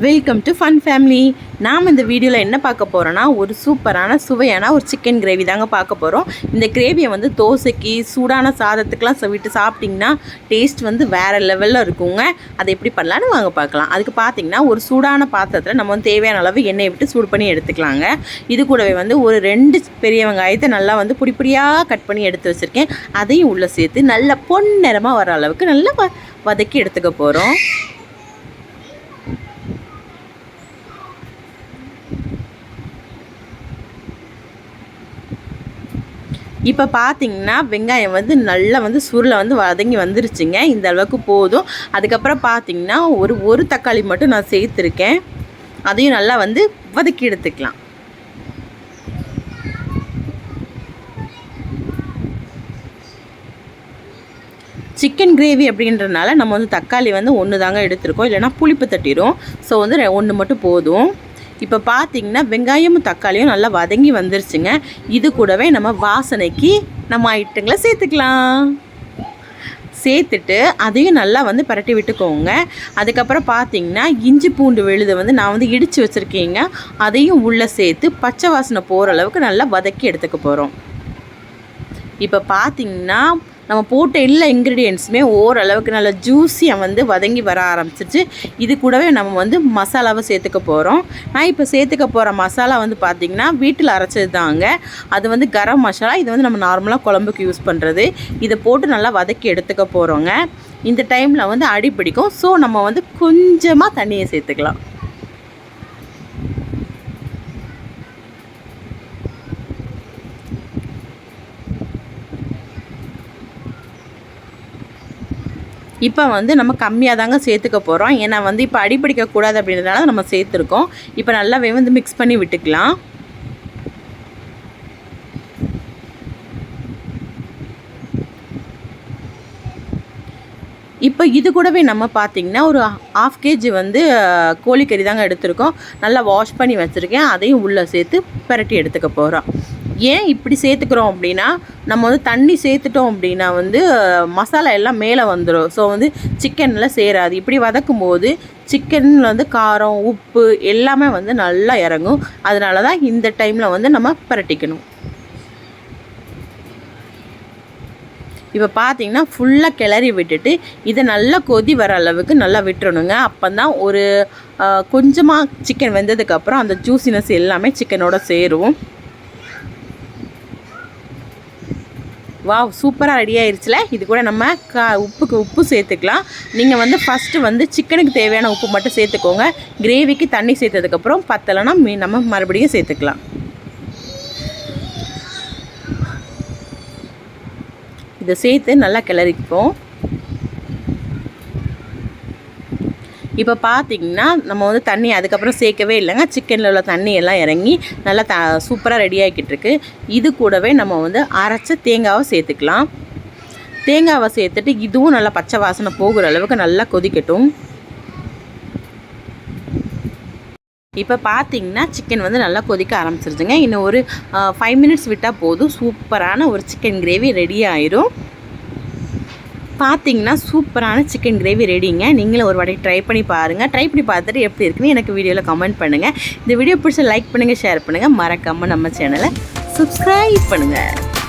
Welcome to fun family. நாம் இந்த வீடியோவில் என்ன பார்க்க போகிறோன்னா ஒரு சூப்பரான சுவையான ஒரு சிக்கன் கிரேவி தாங்க பார்க்க போகிறோம். இந்த கிரேவியை வந்து தோசைக்கு சூடான சாதத்துக்கெலாம் விட்டு சாப்பிட்டிங்கன்னா டேஸ்ட் வந்து வேறு லெவலில் இருக்குங்க. அதை எப்படி பண்ணலான்னு வாங்க பார்க்கலாம். அதுக்கு பார்த்திங்கன்னா ஒரு சூடான பாத்திரத்தில் நம்ம வந்து தேவையான அளவு எண்ணெயை விட்டு சூடு பண்ணி எடுத்துக்கலாங்க. இது கூடவே வந்து ஒரு 2 பெரிய வெங்காயத்தை நல்லா வந்து பொடியாக கட் பண்ணி எடுத்து வச்சுருக்கேன். அதையும் உள்ளே சேர்த்து நல்லா பொன்னிறமாக வர அளவுக்கு நல்லா வதக்கி எடுத்துக்க போகிறோம். இப்போ பார்த்தீங்கன்னா வெங்காயம் வந்து நல்லா வந்து சுருளை வந்து வதங்கி வந்துருச்சுங்க. இந்த அளவுக்கு போதும். அதுக்கப்புறம் பார்த்தீங்கன்னா ஒரு தக்காளி மட்டும் நான் சேர்த்துருக்கேன். அதையும் நல்லா வந்து வதக்கி எடுத்துக்கலாம். சிக்கன் கிரேவி அப்படின்றதுனால நம்ம வந்து தக்காளி வந்து 1 தாங்க எடுத்துருக்கோம், இல்லைனா புளிப்பு தட்டிடும். ஸோ வந்து 1 மட்டும் போதும். இப்போ பார்த்தீங்கன்னா வெங்காயமும் தக்காளியும் நல்லா வதங்கி வந்துருச்சுங்க. இது கூடவே நம்ம வாசனைக்கு நம்ம ஐட்டங்களை சேர்த்துக்கலாம். சேர்த்துட்டு அதையும் நல்லா வந்து பரட்டி விட்டுக்கோங்க. அதுக்கப்புறம் பார்த்தீங்கன்னா இஞ்சி பூண்டு விழுதை வந்து நான் வந்து இடித்து வச்சுருக்கேங்க. அதையும் உள்ளே சேர்த்து பச்சை வாசனை போகிற அளவுக்கு நல்லா வதக்கி எடுத்துக்க போகிறோம். இப்போ பார்த்தீங்கன்னா நம்ம போட்ட எல்லா இன்க்ரீடியன்ட்ஸுமே ஓரளவுக்கு நல்லா ஜூஸியாக வந்து வதங்கி வர ஆரம்பிச்சிருச்சு. இது கூடவே நம்ம வந்து மசாலாவை சேர்த்துக்க போகிறோம். நான் இப்போ சேர்த்துக்க போகிற மசாலா வந்து பார்த்திங்கன்னா வீட்டில் அரைச்சது தாங்க. அது வந்து கரம் மசாலா. இது வந்து நம்ம நார்மலாக குழம்புக்கு யூஸ் பண்ணுறது. இதை போட்டு நல்லா வதக்கி எடுத்துக்க போகிறோங்க. இந்த டைமில் வந்து அடி பிடிக்கும். ஸோ நம்ம வந்து கொஞ்சமாக தண்ணியை சேர்த்துக்கலாம். இப்போ வந்து நம்ம கம்மியாக தாங்க சேர்த்துக்க போகிறோம். ஏன்னா வந்து இப்போ அடிப்பிடிக்கக்கூடாது அப்படின்றதுனால நம்ம சேர்த்துருக்கோம். இப்போ நல்லாவே வந்து மிக்ஸ் பண்ணி விட்டுக்கலாம். இப்போ இது கூடவே நம்ம பார்த்திங்கன்னா ஒரு 1/2 kg வந்து கோழிக்கறி தாங்க எடுத்துருக்கோம். நல்லா வாஷ் பண்ணி வச்சுருக்கேன். அதையும் உள்ளே சேர்த்து பரட்டி எடுத்துக்க போகிறோம். ஏன் இப்படி சேர்த்துக்கிறோம் அப்படின்னா, நம்ம வந்து தண்ணி சேர்த்துட்டோம் அப்படின்னா வந்து மசாலா எல்லாம் மேலே வந்துடும். ஸோ வந்து சிக்கனில் சேராது. இப்படி வதக்கும் போது சிக்கனில் வந்து காரம், உப்பு எல்லாமே வந்து நல்லா இறங்கும். அதனால தான் இந்த டைமில் வந்து நம்ம பரட்டிக்கணும். இப்போ பார்த்தீங்கன்னா ஃபுல்லாக கிளறி விட்டுட்டு இதை நல்லா கொதி வர அளவுக்கு நல்லா விட்டுறணுங்க. அப்போ தான் ஒரு கொஞ்சமாக சிக்கன் வெந்ததுக்கப்புறம் அந்த ஜூஸினஸ் எல்லாமே சிக்கனோட சேரும். வாவ், சூப்பராக ரெடி ஆயிடுச்சுல. இது கூட நம்ம உப்பு சேர்த்துக்கலாம். நீங்கள் வந்து ஃபஸ்ட்டு வந்து சிக்கனுக்கு தேவையான உப்பு மட்டும் சேர்த்துக்கோங்க. கிரேவிக்கு தண்ணி சேர்த்ததுக்கப்புறம் பத்தலைன்னா நம்ம மறுபடியும் சேர்த்துக்கலாம். இதை சேர்த்து நல்லா கிளறிப்போம். இப்போ பார்த்திங்கன்னா நம்ம வந்து தண்ணி அதுக்கப்புறம் சேர்க்கவே இல்லைங்க. சிக்கனில் உள்ள தண்ணி எல்லாம் இறங்கி நல்லா சூப்பராக ரெடி ஆகிக்கிட்டுருக்கு. இது கூடவே நம்ம வந்து அரைச்ச தேங்காவை சேர்த்துக்கலாம். தேங்காவை சேர்த்துட்டு இதுவும் நல்லா பச்சை வாசனை போகிற அளவுக்கு நல்லா கொதிக்கட்டும். இப்போ பார்த்திங்கன்னா சிக்கன் வந்து நல்லா கொதிக்க ஆரம்பிச்சிருச்சுங்க. இன்னும் ஒரு 5 minutes விட்டால் போதும். சூப்பரான ஒரு சிக்கன் கிரேவி ரெடி ஆயிரும். பார்த்திங்கன்னா சூப்பரான சிக்கன் கிரேவி ரெடிங்க. நீங்களும் ஒரு வாட்டி ட்ரை பண்ணி பாருங்கள். ட்ரை பண்ணி பார்த்துட்டு எப்படி இருக்குன்னு எனக்கு வீடியோவில் கமெண்ட் பண்ணுங்கள். இந்த வீடியோ பிடிச்ச லைக் பண்ணுங்கள், ஷேர் பண்ணுங்கள். மறக்காமல் நம்ம சேனலை சப்ஸ்கிரைப் பண்ணுங்கள்.